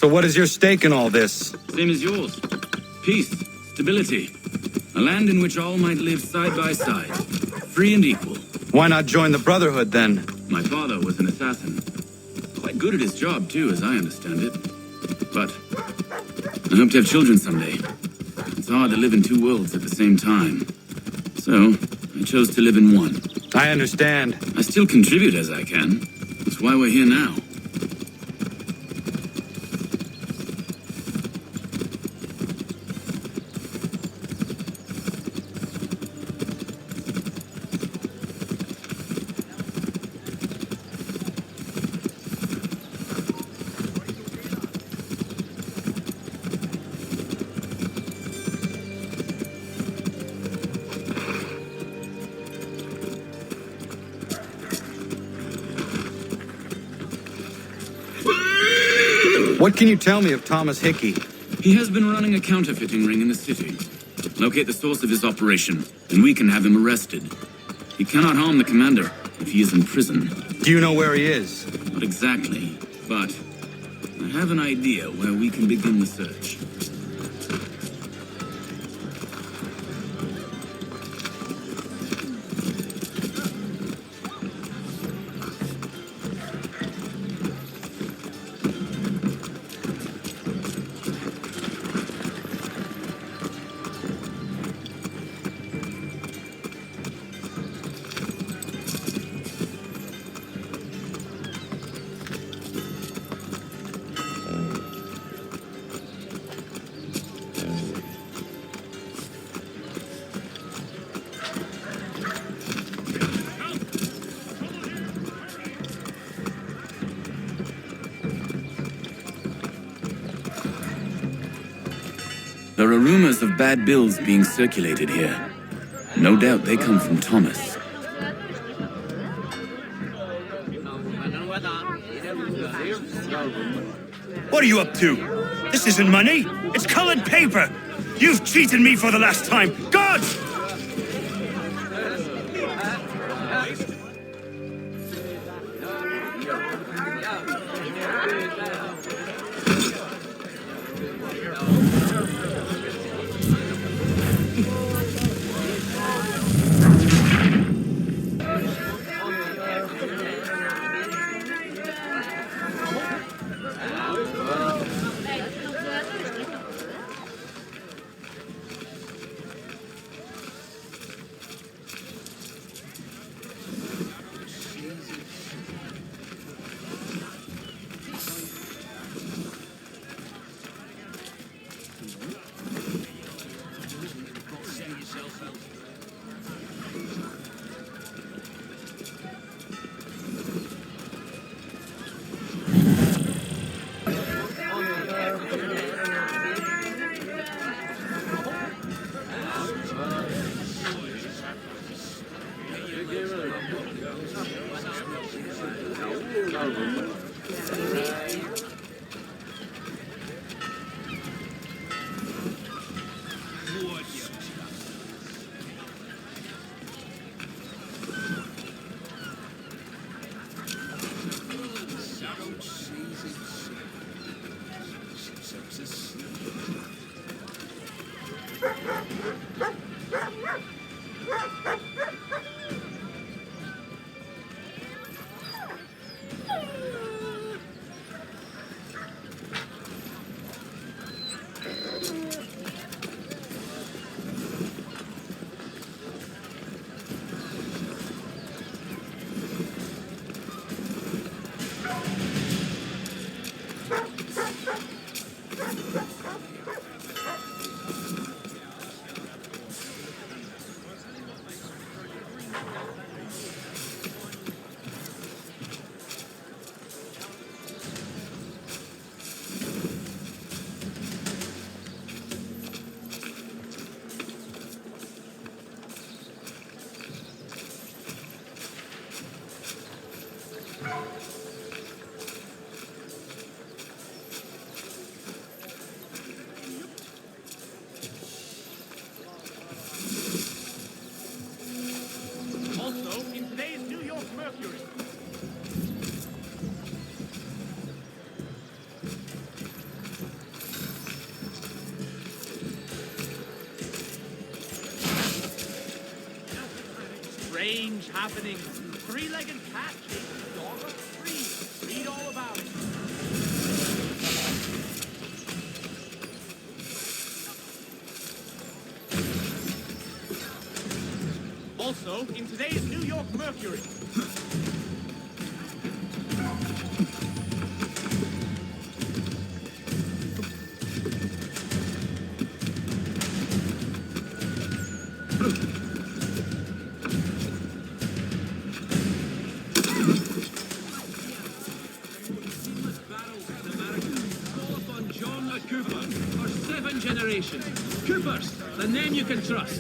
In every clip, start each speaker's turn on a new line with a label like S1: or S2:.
S1: So what is your stake in all this?
S2: Same as yours. Peace, stability. A land in which all might live side by side, free and equal.
S1: Why not join the Brotherhood, then?
S2: My father was an assassin. Quite good at his job, too, as I understand it. But I hope to have children someday. It's hard to live in two worlds at the same time. So, I chose to live in one.
S1: I understand.
S2: I still contribute as I can. That's why we're here now.
S1: What can you tell me of Thomas Hickey?
S2: He has been running a counterfeiting ring in the city. Locate the source of his operation, and we can have him arrested. He cannot harm the commander if he is in prison.
S1: Do you know where he is?
S2: Not exactly, but I have an idea where we can begin the search. There are rumors of bad bills being circulated here. No doubt they come from Thomas.
S3: What are you up to? This isn't money. It's colored paper. You've cheated me for the last time. Gods!
S4: strange happenings. Three-legged cat chasing a dog up the tree. Read all about it. Also, in today's New York Mercury.
S5: Coopers, the name you can trust.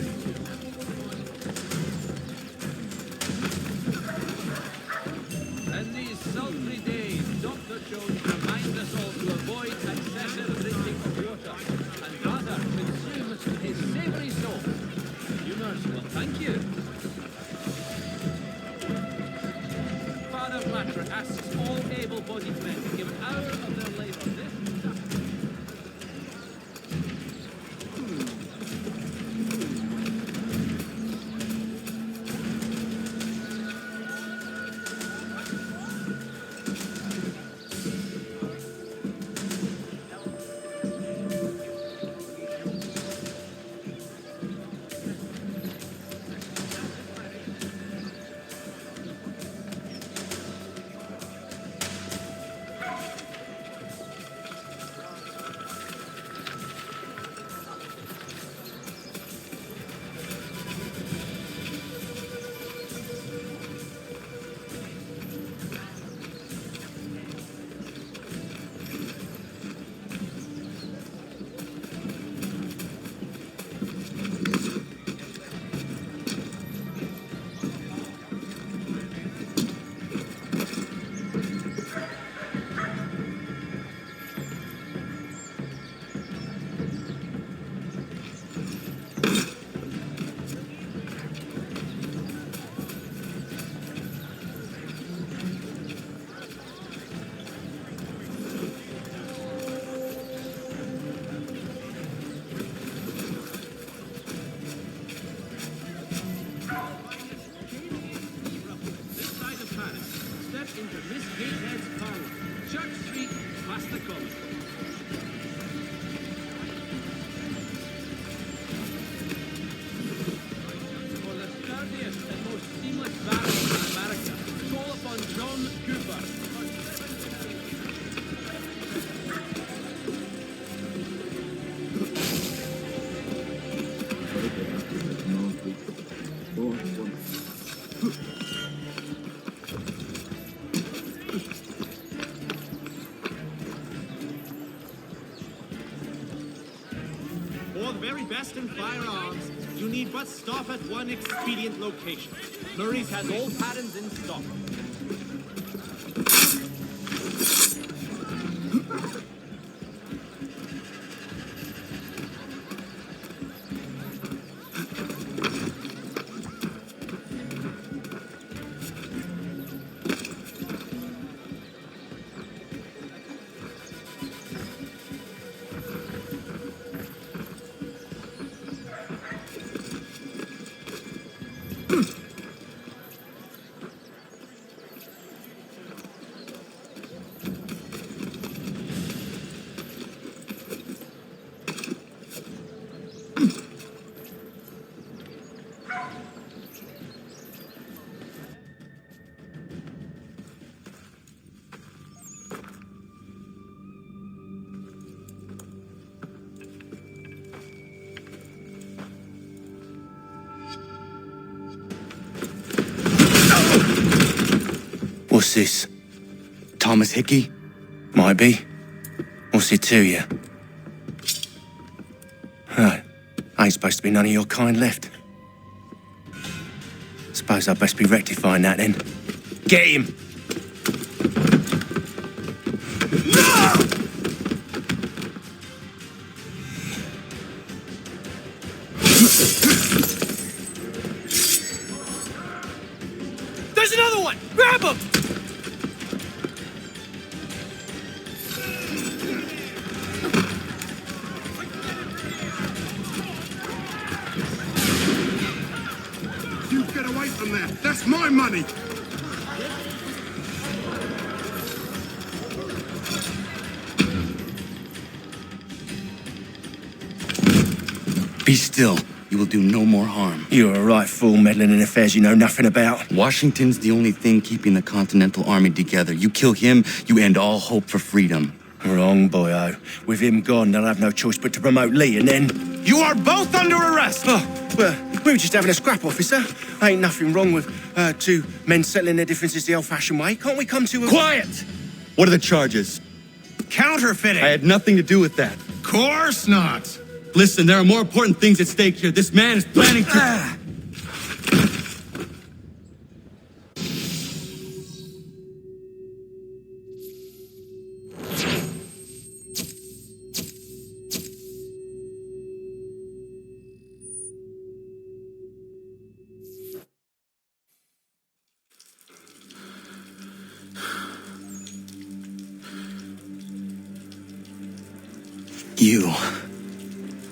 S5: In these sultry days, Dr. Jones reminds us all to avoid excessive drinking of water and rather consume his savoury soap. Consumers will thank you. Father Blatter asks all able-bodied men to give an hour of their life on this.
S4: For the very best in firearms, you need but stop at one expedient location. Murray's has all patterns in stock.
S1: What's this? Thomas Hickey? Might be. What's it to you? Right. Ain't supposed to be none of your kind left. Suppose I'd best be rectifying that then. Get him!
S4: There's another one! Grab him!
S3: You get away from there!
S6: That's my money!
S1: Be still. You will do no more harm.
S7: You're a right fool meddling in affairs you know nothing about.
S1: Washington's the only thing keeping the Continental Army together. You kill him, you end all hope for freedom.
S7: Wrong, boyo. With him gone, they'll have no choice but to promote Lee, and then...
S3: You are both under arrest!
S7: Oh, well, we were just having a scrap, officer. Ain't nothing wrong with two men settling their differences the old-fashioned way. Can't we come to a...
S1: Quiet! What are the charges?
S3: Counterfeiting!
S1: I had nothing to do with that.
S3: Course not!
S1: Listen, there are more important things at stake here. This man is planning to...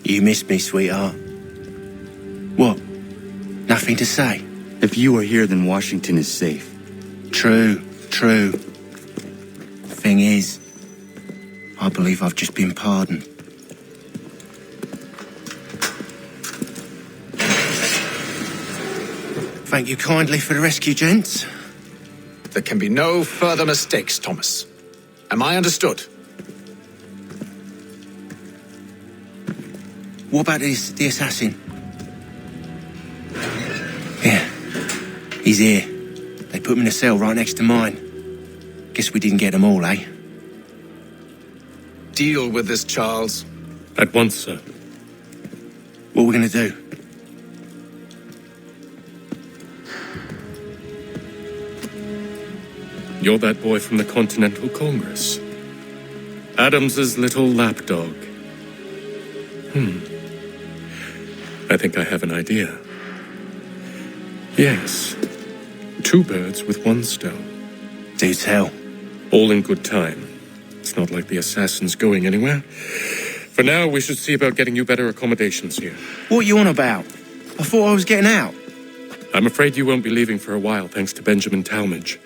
S7: You missed me, sweetheart. What? Nothing to say?
S1: If you are here, then Washington is safe.
S7: True. Thing is, I believe I've just been pardoned. Thank you kindly for the rescue, gents.
S8: There can be no further mistakes, Thomas. Am I understood?
S7: What about the assassin? Yeah, he's here. They put him in a cell right next to mine. Guess we didn't get them all, eh?
S8: Deal with this, Charles.
S9: At once, sir.
S7: What are we gonna do?
S9: You're that boy from the Continental Congress. Adams's little lapdog. I think I have an idea. Yes. 2 birds with 1 stone.
S7: Do tell.
S9: All in good time. It's not like the assassin's going anywhere. For now, we should see about getting you better accommodations here.
S7: What are you on about? I thought I was getting out.
S9: I'm afraid you won't be leaving for a while, thanks to Benjamin Talmadge.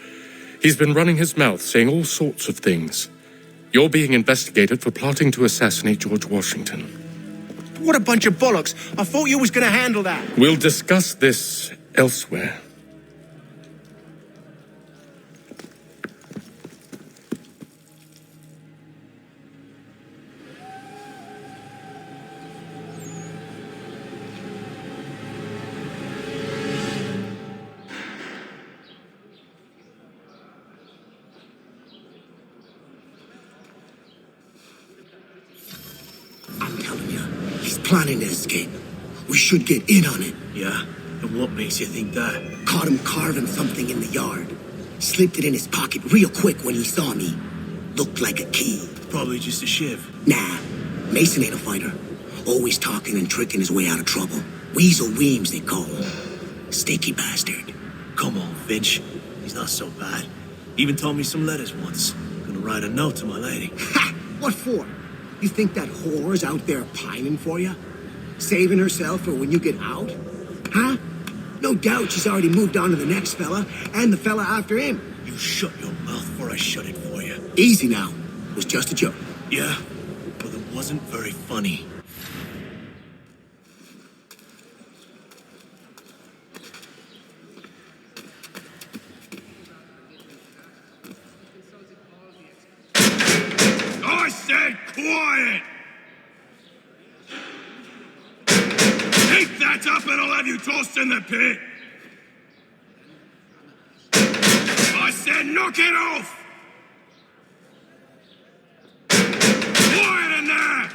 S9: He's been running his mouth, saying all sorts of things. You're being investigated for plotting to assassinate George Washington.
S7: What a bunch of bollocks. I thought you was going to handle that.
S9: We'll discuss this elsewhere.
S10: I'm telling you, he's planning to escape. We should get in on it.
S3: Yeah? And what makes you think that?
S10: Caught him carving something in the yard. Slipped it in his pocket real quick when he saw me. Looked like a key.
S3: Probably just a shiv.
S10: Nah, Mason ain't a fighter. Always talking and tricking his way out of trouble. Weasel Weems, they call him. Sticky bastard.
S3: Come on, Finch. He's not so bad. Even told me some letters once. Gonna write a note to my lady.
S10: Ha! What for? You think that whore's out there pining for you? Saving herself for when you get out? Huh? No doubt she's already moved on to the next fella, and the fella after him.
S3: You shut your mouth before I shut it for you.
S10: Easy now. It was just a joke.
S3: Yeah? Well, it wasn't very funny.
S6: I said quiet! Keep that up and I'll have you tossed in the pit! I said knock it off! Quiet in there!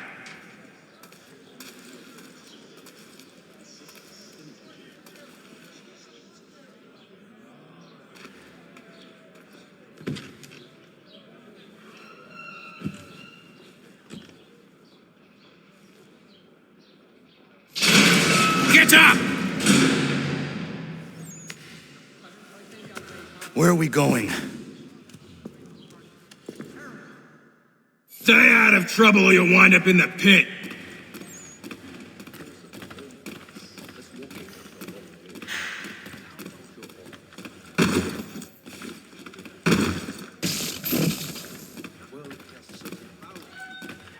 S3: Get up!
S1: Where are we going?
S6: Stay out of trouble or you'll wind up in the pit.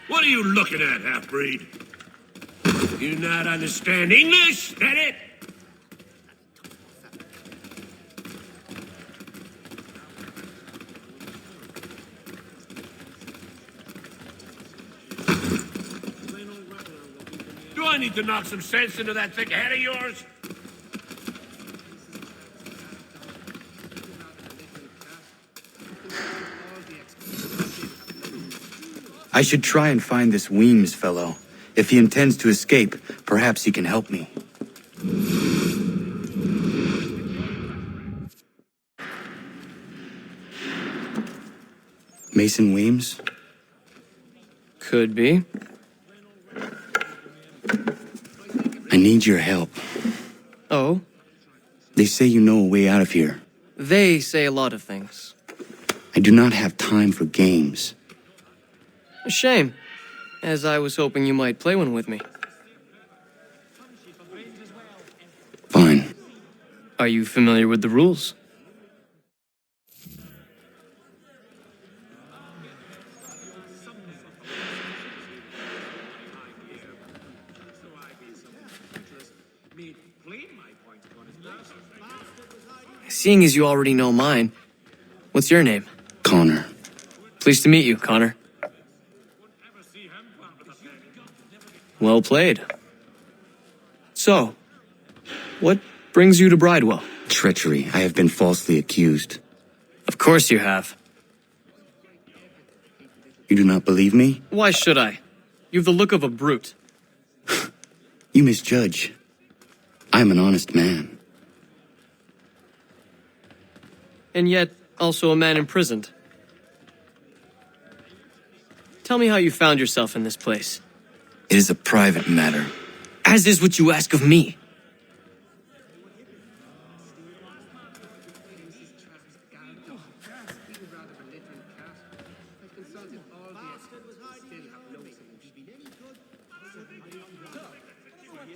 S6: What are you looking at, half-breed? You not understand English? That it? Do I need to knock some sense into that thick head of yours?
S1: I should try and find this Weems fellow. If he intends to escape, perhaps he can help me. Mason Weems?
S11: Could be.
S1: I need your help.
S11: Oh?
S1: They say you know a way out of here.
S11: They say a lot of things.
S1: I do not have time for games.
S11: A shame, as I was hoping you might play one with me.
S1: Fine.
S11: Are you familiar with the rules? Seeing as you already know mine, what's your name?
S1: Connor.
S11: Pleased to meet you, Connor. Well played. So, what brings you to Bridewell?
S1: Treachery. I have been falsely accused.
S11: Of course you have.
S1: You do not believe me?
S11: Why should I? You've the look of a brute.
S1: You misjudge. I am an honest man.
S11: And yet, also a man imprisoned. Tell me how you found yourself in this place.
S1: It is a private matter.
S11: As is what you ask of me.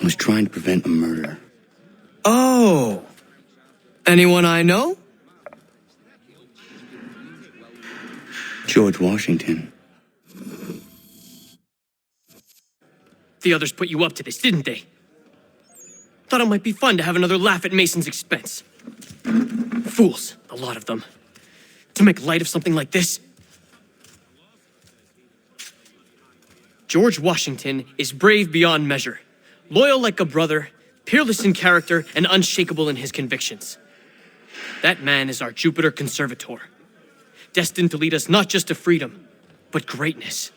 S1: I was trying to prevent a murder.
S11: Oh! Anyone I know?
S1: George Washington.
S11: The others put you up to this, didn't they? Thought it might be fun to have another laugh at Mason's expense. Fools, a lot of them. To make light of something like this. George Washington is brave beyond measure, loyal like a brother, peerless in character, and unshakable in his convictions. That man is our Jupiter Conservator, destined to lead us not just to freedom, but greatness.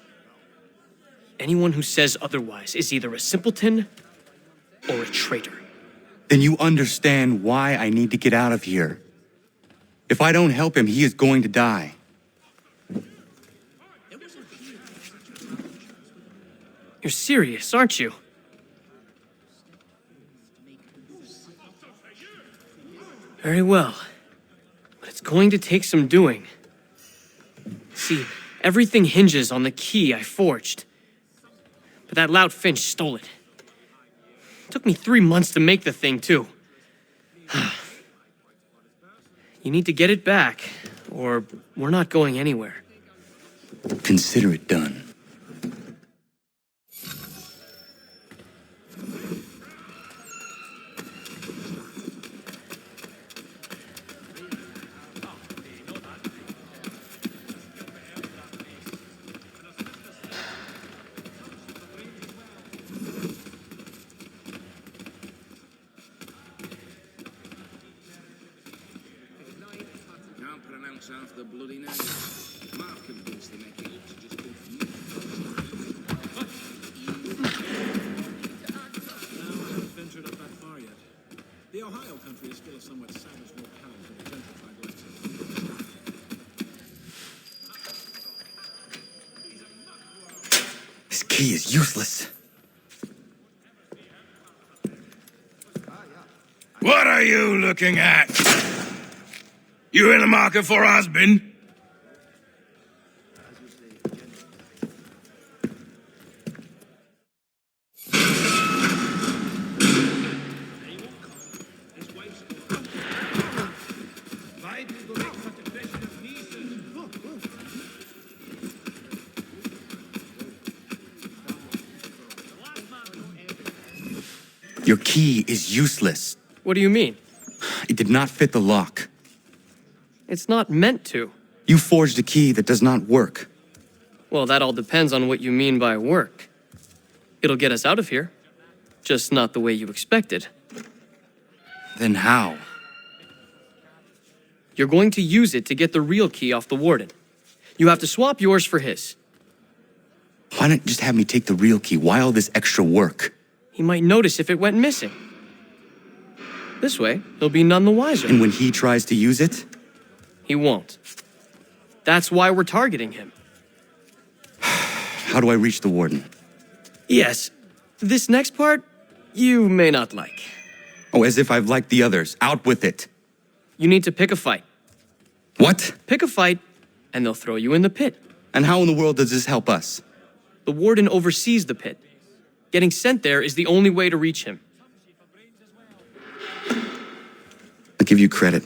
S11: Anyone who says otherwise is either a simpleton or a traitor.
S1: Then you understand why I need to get out of here. If I don't help him, he is going to die.
S11: You're serious, aren't you? Very well. But it's going to take some doing. See, everything hinges on the key I forged. But that lout Finch stole it. Took me 3 months to make the thing, too. You need to get it back, or we're not going anywhere.
S1: Consider it done.
S2: Half the bloody name. Mark convinced they make it look to just
S4: ventured up that far yet. The Ohio country is still a somewhat savage locale for the gentrified lifestyle.
S1: This key is useless.
S6: What are you looking at? You in the market for a husband?
S1: Your key is useless.
S11: What do you mean?
S1: It did not fit the lock.
S11: It's not meant to.
S1: You forged a key that does not work.
S11: Well, that all depends on what you mean by work. It'll get us out of here. Just not the way you expected.
S1: Then how?
S11: You're going to use it to get the real key off the warden. You have to swap yours for his.
S1: Why not just have me take the real key? Why all this extra work?
S11: He might notice if it went missing. This way, he'll be none the wiser.
S1: And when he tries to use it?
S11: He won't. That's why we're targeting him.
S1: How do I reach the warden?
S11: Yes, this next part, you may not like.
S1: Oh, as if I've liked the others. Out with it.
S11: You need to pick a fight.
S1: What?
S11: Pick a fight, and they'll throw you in the pit.
S1: And how in the world does this help us?
S11: The warden oversees the pit. Getting sent there is the only way to reach him.
S1: I'll give you credit.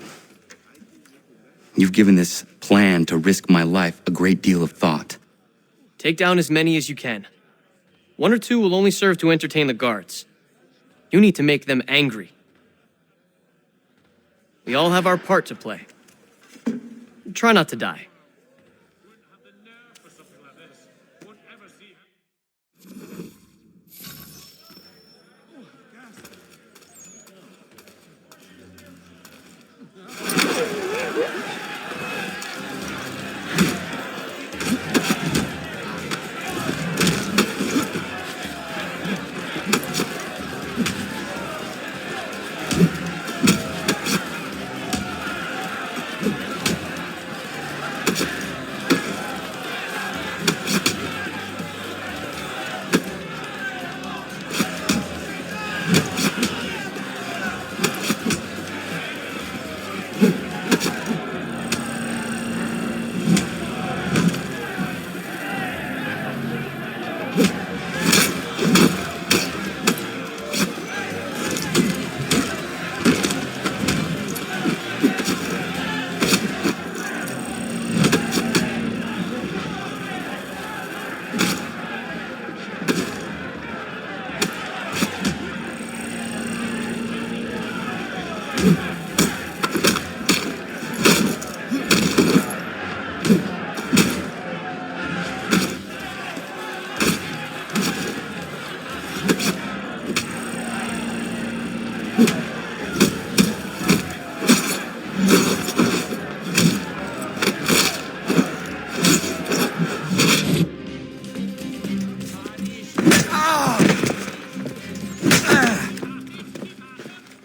S1: You've given this plan to risk my life a great deal of thought.
S11: Take down as many as you can. 1 or 2 will only serve to entertain the guards. You need to make them angry. We all have our part to play. Try not to die.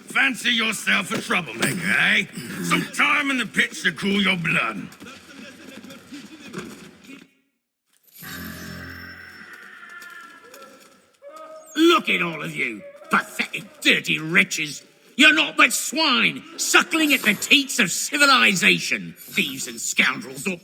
S6: Fancy yourself a troublemaker, eh? Some time in the pits to cool your blood.
S12: Look at all of you, pathetic, dirty wretches. You're not but swine, suckling at the teats of civilization. Thieves and scoundrels, or...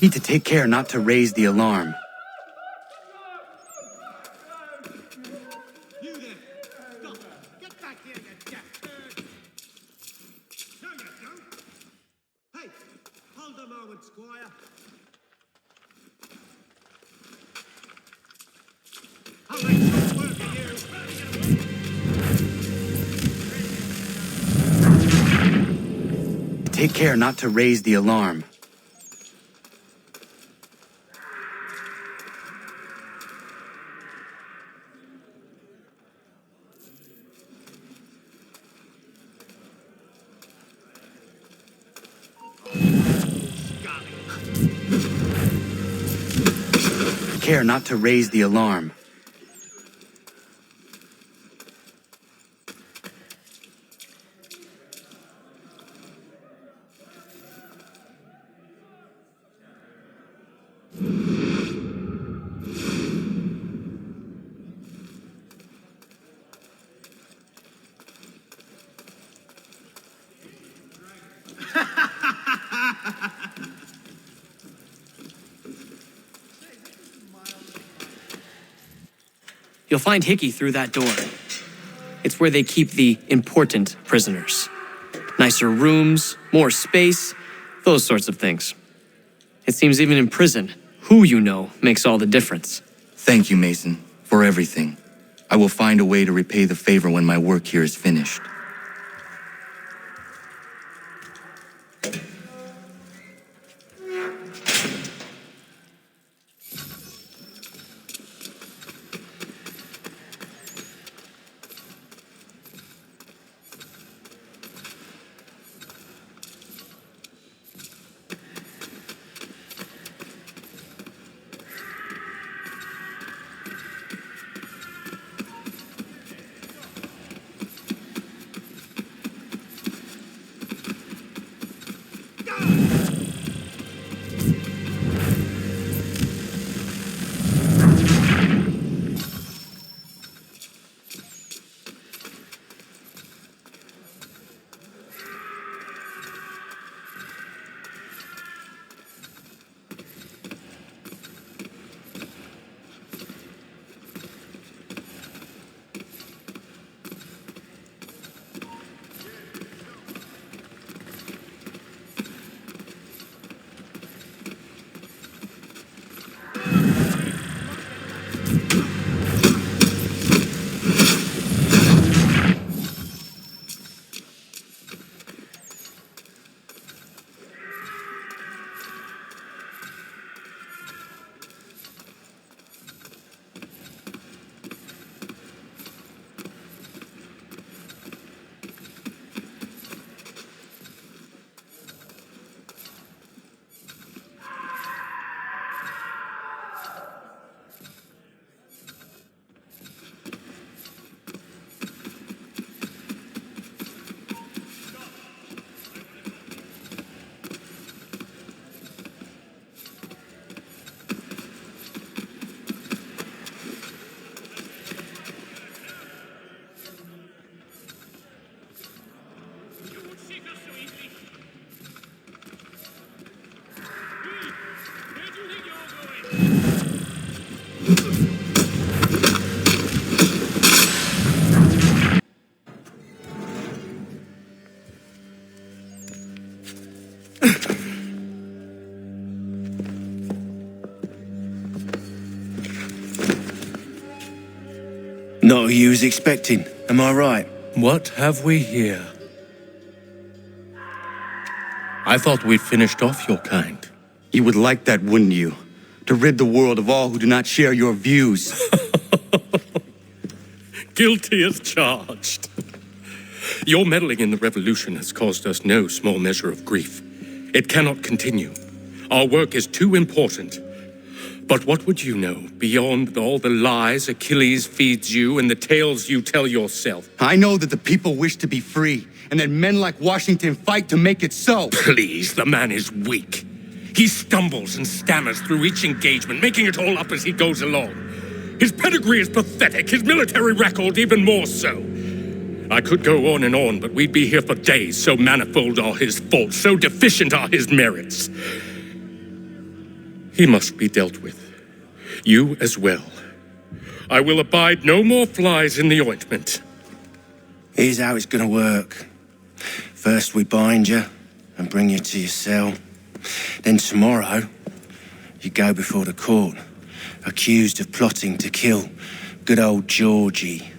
S1: Need to take care not to raise the alarm.
S4: You there! Stop! Get back here, you deaf bird! No, you don't! Hey, hold a moment, Squire. I'll make short work of you!
S1: Take care not to raise the alarm. Care not to raise the alarm.
S11: You'll find Hickey through that door. It's where they keep the important prisoners. Nicer rooms, more space, those sorts of things. It seems even in prison, who you know makes all the difference.
S1: Thank you, Mason, for everything. I will find a way to repay the favor when my work here is finished.
S7: Not who you was expecting, am I right?
S9: What have we here? I thought we'd finished off your kind.
S1: You would like that, wouldn't you? To rid the world of all who do not share your views.
S9: Guilty as charged. Your meddling in the revolution has caused us no small measure of grief. It cannot continue. Our work is too important. But what would you know beyond all the lies Achilles feeds you and the tales you tell yourself?
S1: I know that the people wish to be free, and that men like Washington fight to make it so.
S9: Please, the man is weak. He stumbles and stammers through each engagement, making it all up as he goes along. His pedigree is pathetic, his military record even more so. I could go on, but we'd be here for days, so manifold are his faults, so deficient are his merits. He must be dealt with. You as well. I will abide no more flies in the ointment.
S7: Here's how it's gonna work. First we bind you and bring you to your cell. Then tomorrow, you go before the court, accused of plotting to kill good old Georgie.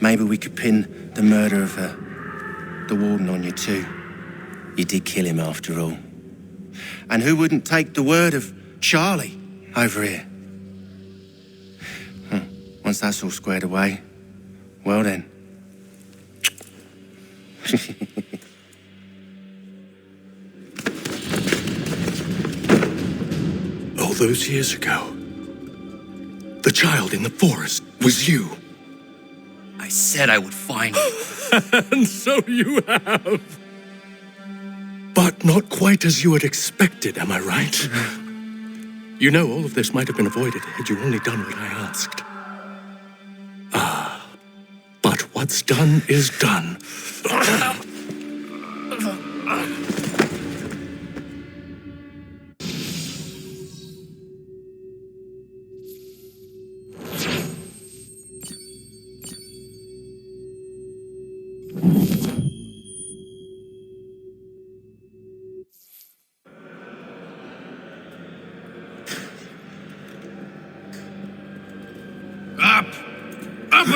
S7: Maybe we could pin the murder of the warden on you too. You did kill him after all. And who wouldn't take the word of Charlie over here? Once that's all squared away, well then.
S9: All those years ago, the child in the forest was you.
S1: I said I would find you.
S9: And so you have. But not quite as you had expected, am I right? You know, all of this might have been avoided had you only done what I asked. But what's done is done.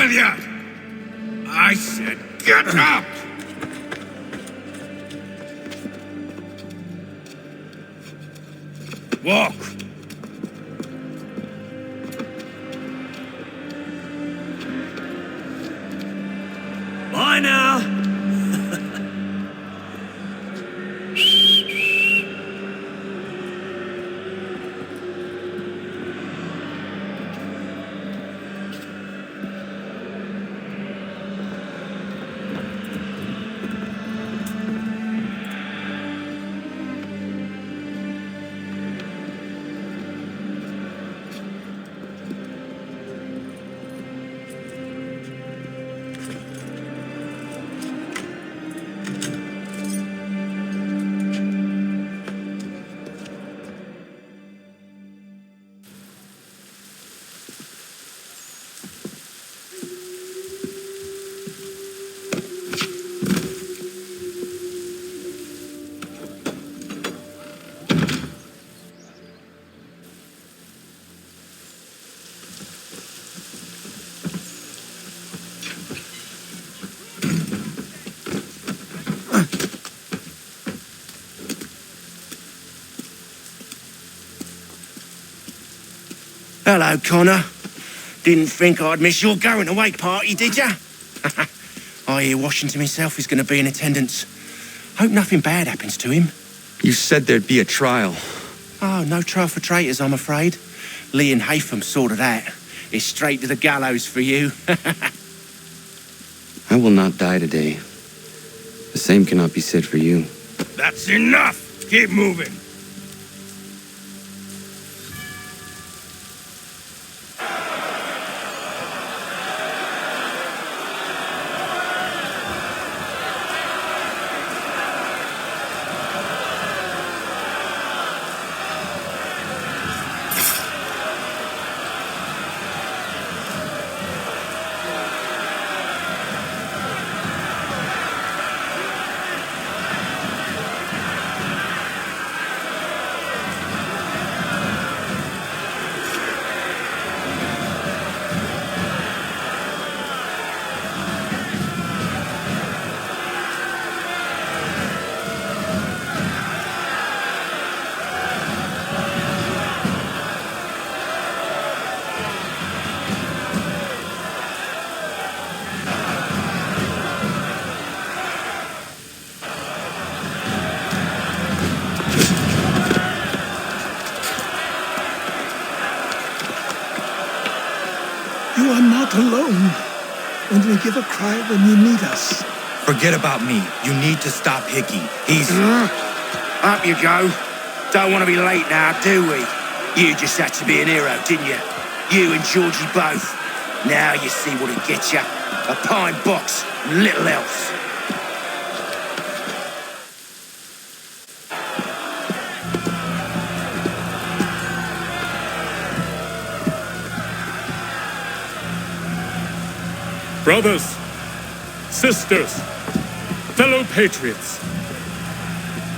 S6: with you? I said, get up! Walk.
S3: Bye now.
S7: Hello, Connor. Didn't think I'd miss your going away party, did ya? I hear Washington himself is going to be in attendance. Hope nothing bad happens to him.
S1: You said there'd be a trial.
S7: Oh, no trial for traitors, I'm afraid. Lee and Haytham sorted that. It's straight to the gallows for you.
S1: I will not die today. The same cannot be said for you.
S6: That's enough! Keep moving!
S13: You are not alone. Only give a cry when you need us.
S14: Forget about me. You need to stop Hickey. He's...
S7: Up you go. Don't want to be late now, do we? You just had to be an hero, didn't you? You and Georgie both. Now you see what it gets you. A pine box, little else.
S9: Brothers, sisters, fellow patriots.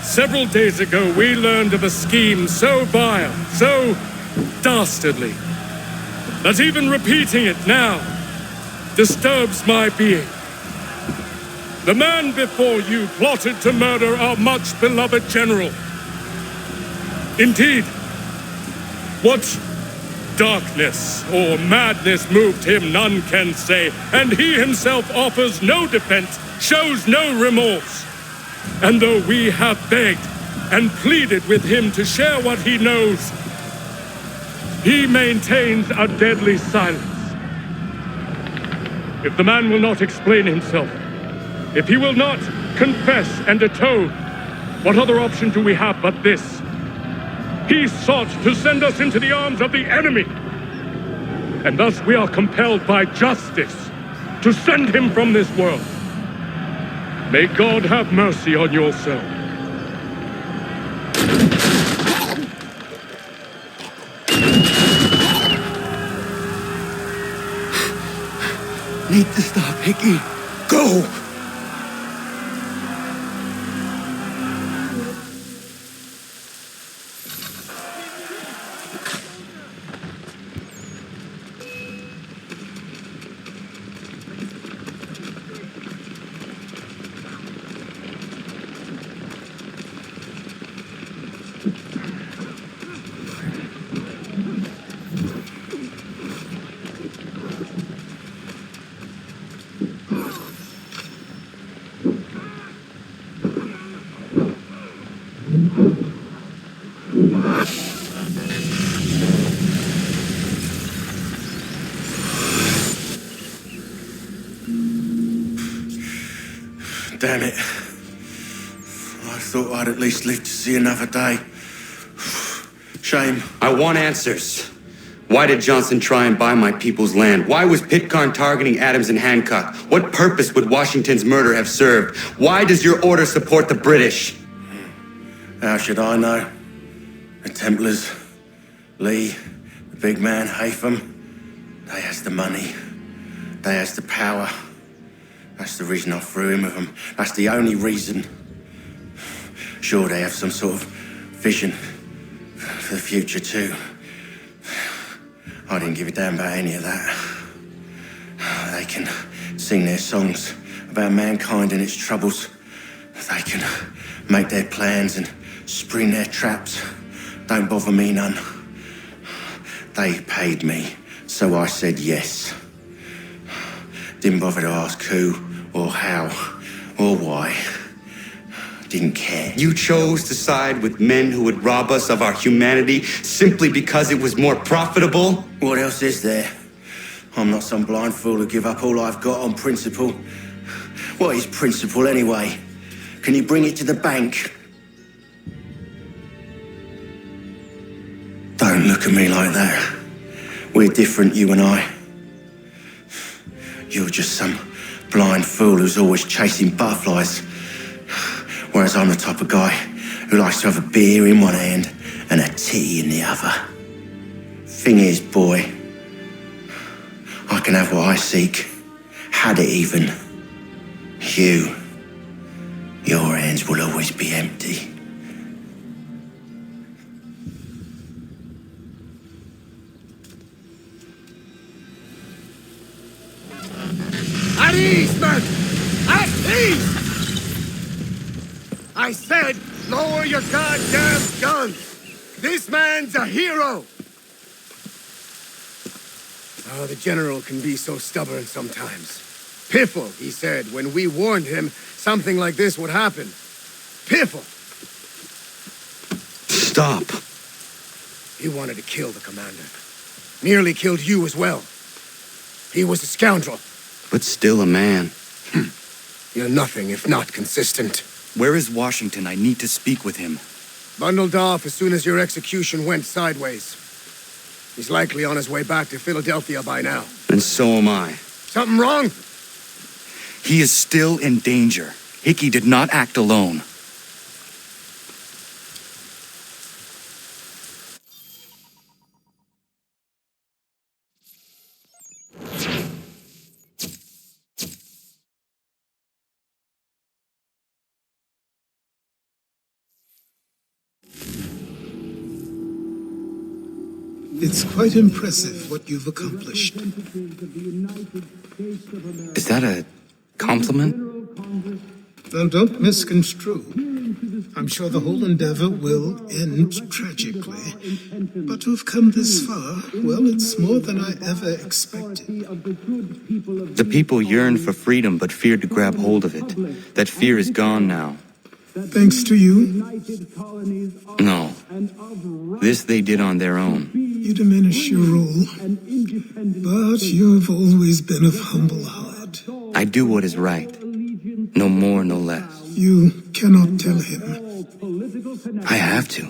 S9: Several days ago, we learned of a scheme so vile, so dastardly, that even repeating it now disturbs my being. The man before you plotted to murder our much-beloved general. Indeed, what darkness or madness moved him, none can say, and he himself offers no defense, shows no remorse. And though we have begged and pleaded with him to share what he knows, he maintains a deadly silence. If the man will not explain himself, if he will not confess and atone, what other option do we have but this? He sought to send us into the arms of the enemy. And thus we are compelled by justice to send him from this world. May God have mercy on your soul.
S13: Need to stop Hickey. Go!
S7: Damn it. I thought I'd at least live to see another day. Shame.
S1: I want answers. Why did Johnson try and buy my people's land? Why was Pitcairn targeting Adams and Hancock? What purpose would Washington's murder have served? Why does your order support the British?
S7: How should I know? The Templars, Lee, the big man, Haytham, they has the money. They has the power. That's the reason I threw in with them. That's the only reason. Sure, they have some sort of vision for the future too. I didn't give a damn about any of that. They can sing their songs about mankind and its troubles. They can make their plans and spring their traps. Don't bother me none. They paid me, so I said yes. Didn't bother to ask who or how or why. Didn't care.
S1: You chose to side with men who would rob us of our humanity simply because it was more profitable?
S7: What else is there? I'm not some blind fool to give up all I've got on principle. What is principle anyway? Can you bring it to the bank? Don't look at me like that. We're different, you and I. You're just some blind fool who's always chasing butterflies. Whereas I'm the type of guy who likes to have a beer in one hand and a tea in the other. Thing is, boy, I can have what I seek. Had it even. Your hands will always be empty.
S10: At ease, men! At ease! I said, lower your goddamn guns! This man's a hero! Oh, the general can be so stubborn sometimes. Piffle, he said, when we warned him something like this would happen. Piffle!
S1: Stop.
S10: He wanted to kill the commander. Nearly killed you as well. He was a scoundrel.
S1: But still a man.
S10: You're nothing if not consistent.
S14: Where is Washington? I need to speak with him.
S10: Bundled off as soon as your execution went sideways. He's likely on his way back to Philadelphia by now.
S1: And so am I.
S10: Something wrong?
S14: He is still in danger. Hickey did not act alone.
S13: It's quite impressive what you've accomplished.
S1: Is that a compliment?
S13: Now, don't misconstrue. I'm sure the whole endeavor will end tragically. But to have come this far, well, it's more than I ever expected.
S1: The people yearned for freedom but feared to grab hold of it. That fear is gone now.
S13: Thanks to you?
S1: No. This they did on their own.
S13: You diminish your role, but you've always been of humble heart.
S1: I do what is right. No more, no less.
S13: You cannot tell him.
S1: I have to.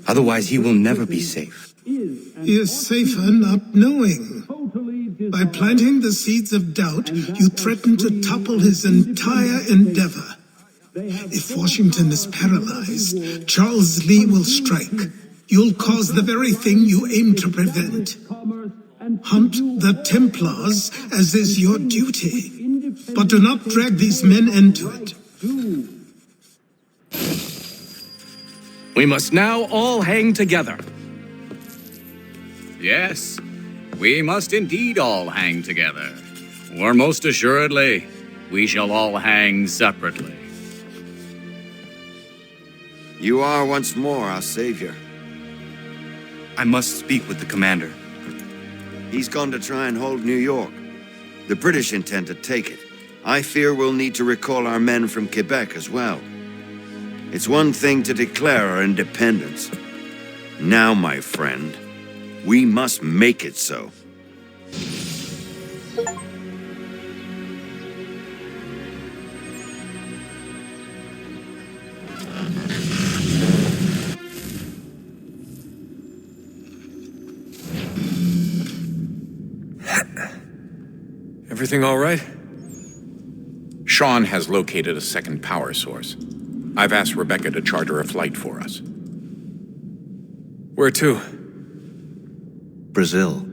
S1: Otherwise, he will never be safe.
S13: He is safer not knowing. By planting the seeds of doubt, you threaten to topple his entire endeavor. If Washington is paralyzed, Charles Lee will strike. You'll cause the very thing you aim to prevent. Hunt the Templars, as is your duty. But do not drag these men into it.
S9: We must now all hang together.
S15: Yes, we must indeed all hang together. Or most assuredly, we shall all hang separately.
S16: You are once more our savior.
S14: I must speak with the commander.
S16: He's gone to try and hold New York. The British intend to take it. I fear we'll need to recall our men from Quebec as well. It's one thing to declare our independence. Now, my friend, we must make it so.
S17: Everything all right?
S18: Sean has located a second power source. I've asked Rebecca to charter a flight for us.
S17: Where to?
S19: Brazil.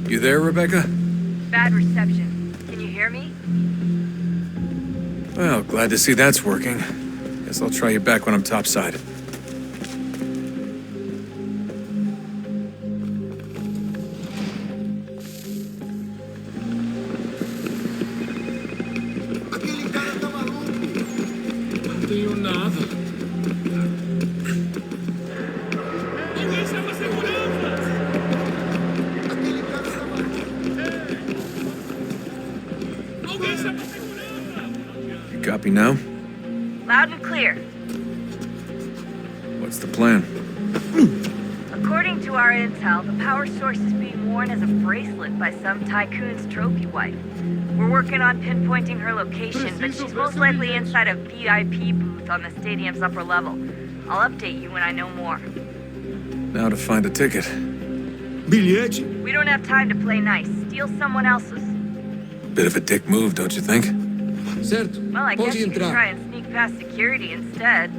S17: You there, Rebecca?
S20: Bad reception. Can you hear me?
S17: Well, glad to see that's working. Guess I'll try you back when I'm topside.
S5: Não tenho nada.
S17: You copy now?
S20: Loud and clear.
S17: What's the plan?
S20: According to our intel, the power source is being worn as a bracelet by some tycoon's trophy wife. We're working on pinpointing her location, but she's most likely inside a VIP booth on the stadium's upper level. I'll update you when I know more.
S17: Now to find a ticket.
S10: Bilhete?
S20: We don't have time to play nice. Steal someone else's.
S17: Bit of a dick move, don't you think?
S20: Certo. Well, I guess you could try and sneak past security instead.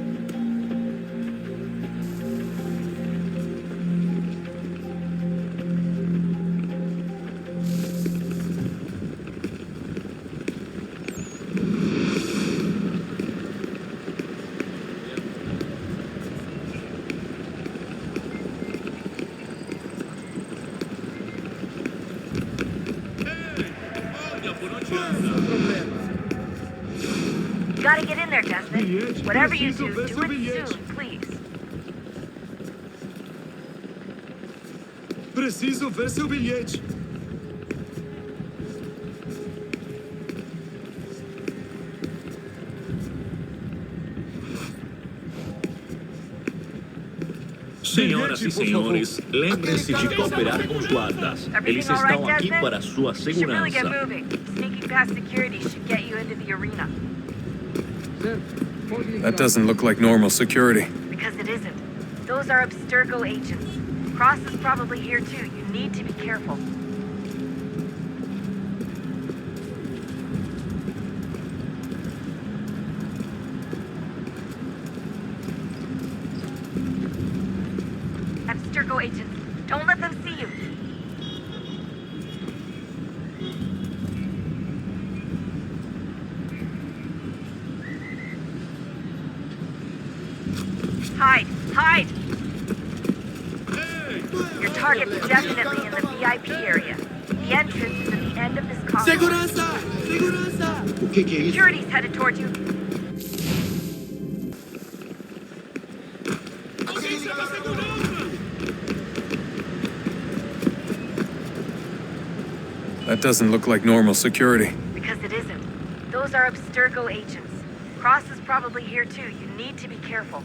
S20: Gotta get in there, Desmond. Whatever you do, do it soon, please.
S3: Preciso ver seu bilhete.
S21: Senhoras e senhores, lembrem-se de cooperar com os guardas. Eles estão aqui para sua
S20: You should really get
S21: segurança.
S20: moving. Sneaking past security should get you into the arena.
S17: That doesn't look like normal security.
S20: Because it isn't. Those are Abstergo agents. Cross is probably here too. You need to be careful. Abstergo agents. Don't let them see you. Hide! Hide! Your target's definitely in the VIP area. The entrance is at the end of this complex.
S10: Segurança! Segurança! O que é isso?
S20: Security's headed toward you.
S17: That doesn't look like normal security.
S20: Because it isn't. Those are Abstergo agents. Cross is probably here too. You need to be careful.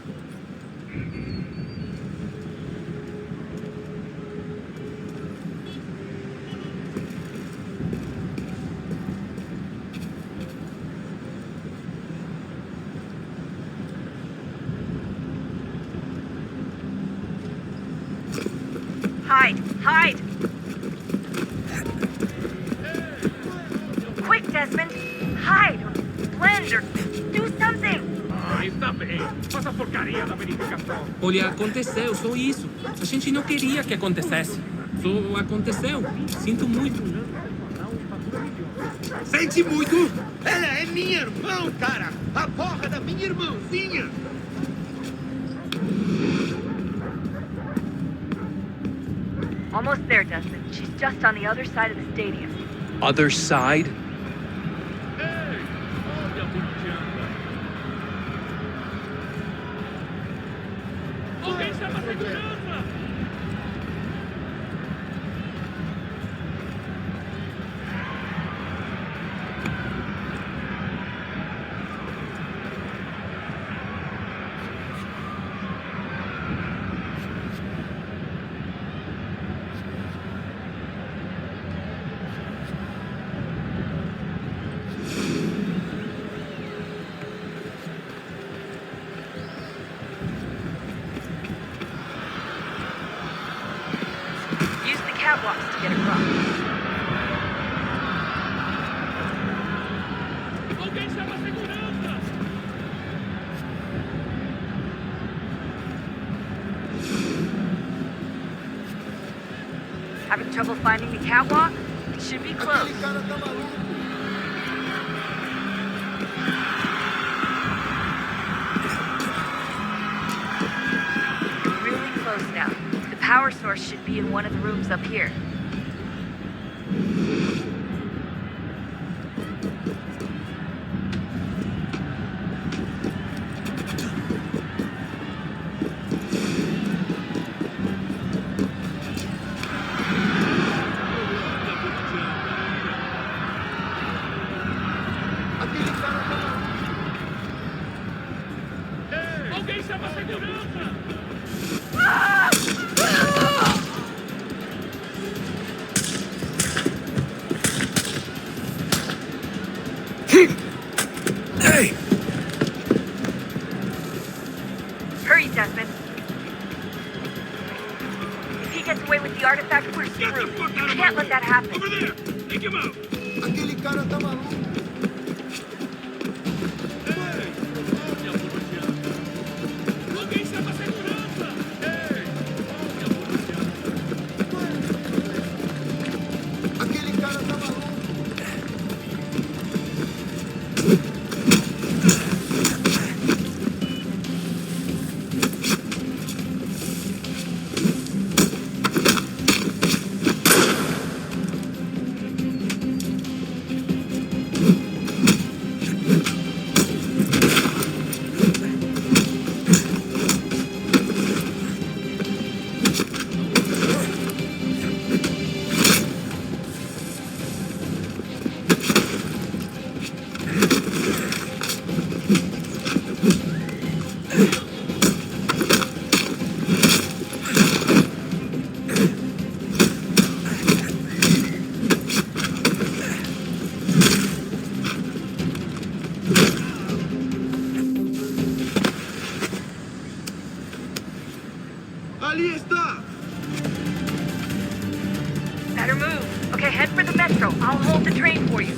S20: Hide! Hide! Quick, Desmond! Hide! Or blend or do something!
S5: Está bem. Faz a porcaria da verificação.
S22: Olha, aconteceu, só isso. A gente não queria que acontecesse. Só aconteceu. Sinto muito.
S4: Sente muito? Ela é minha irmã, cara! A porra da minha irmãzinha!
S20: Almost there, Desmond. She's just on the other side of the stadium.
S8: Other side?
S20: Catwalks to get across. Having trouble finding the catwalk? It should be close. Really close now. The power source should be in one of the rooms up here.
S7: Hey!
S20: Hurry, Desmond. If he gets away with the artifact, we're screwed. You can't let that happen.
S6: Over there! Take him out!
S4: Aquele cara tá maluco.
S6: Alguém chama a segurança!
S4: Aquele cara tá maluco.
S20: Ali está! Better move. Okay, head for the metro. I'll hold the train for you.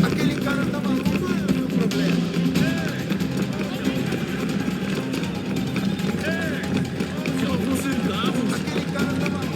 S4: Aquele cara tá maluco, não é o meu problema. Aquele cara tá maluco.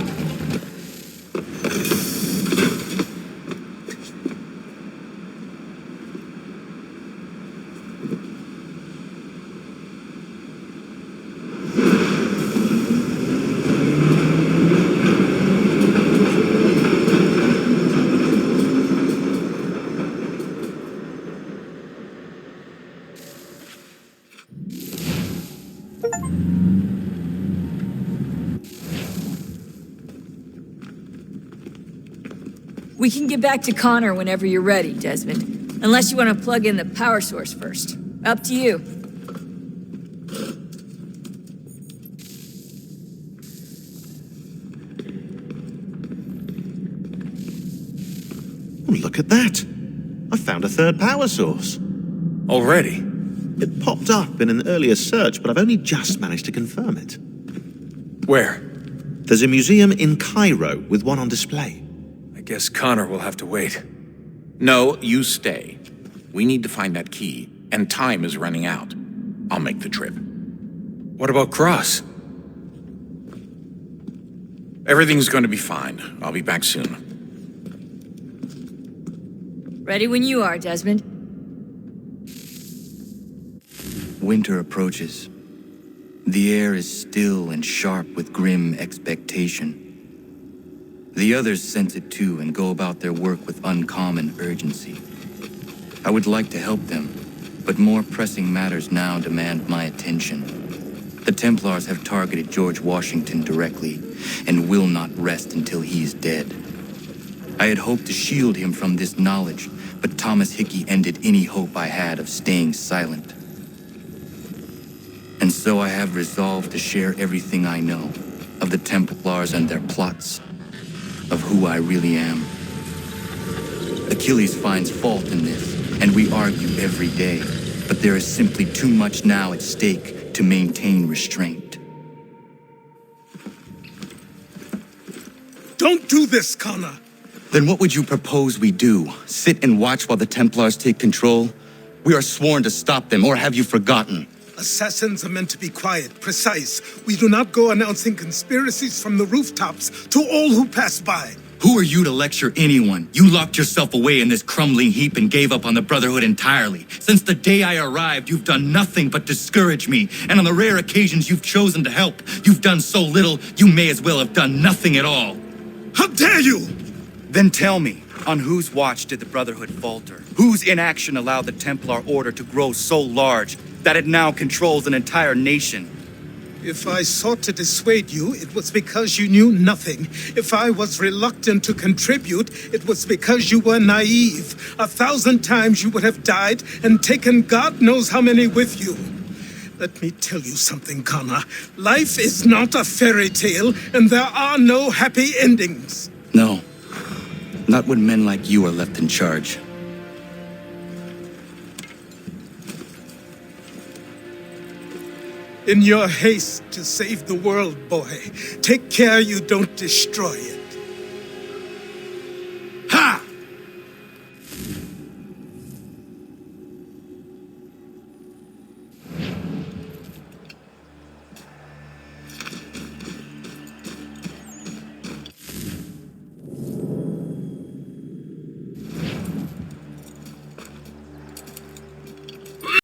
S19: We can get back to Connor whenever you're ready, Desmond. Unless you want to plug in the power source first. Up to you.
S23: Oh, look at that. I found a third power source.
S18: Already?
S23: It popped up in an earlier search, but I've only just managed to confirm it.
S17: Where?
S23: There's a museum in Cairo with one on display.
S17: I guess Connor will have to wait.
S18: No, you stay. We need to find that key, and time is running out. I'll make the trip.
S17: What about Cross?
S18: Everything's going to be fine. I'll be back soon.
S19: Ready when you are, Desmond.
S14: Winter approaches. The air is still and sharp with grim expectation. The others sense it too and go about their work with uncommon urgency. I would like to help them, but more pressing matters now demand my attention. The Templars have targeted George Washington directly and will not rest until he is dead. I had hoped to shield him from this knowledge, but Thomas Hickey ended any hope I had of staying silent. And so I have resolved to share everything I know of the Templars and their plots, of who I really am. Achilles finds fault in this, and we argue every day, but there is simply too much now at stake to maintain restraint.
S13: Don't do this, Connor.
S14: Then what would you propose we do? Sit and watch while the Templars take control? We are sworn to stop them, or have you forgotten?
S13: Assassins are meant to be quiet, precise. We do not go announcing conspiracies from the rooftops to all who pass by.
S14: Who are you to lecture anyone? You locked yourself away in this crumbling heap and gave up on the Brotherhood entirely. Since the day I arrived, you've done nothing but discourage me. And on the rare occasions you've chosen to help, you've done so little, you may as well have done nothing at all.
S13: How dare you!
S14: Then tell me, on whose watch did the Brotherhood falter? Whose inaction allowed the Templar Order to grow so large that it now controls an entire nation?
S13: If I sought to dissuade you, it was because you knew nothing. If I was reluctant to contribute, it was because you were naive. 1,000 times you would have died and taken God knows how many with you. Let me tell you something, Connor. Life is not a fairy tale, and there are no happy endings.
S14: No. Not when men like you are left in charge.
S13: In your haste to save the world, boy, take care you don't destroy it.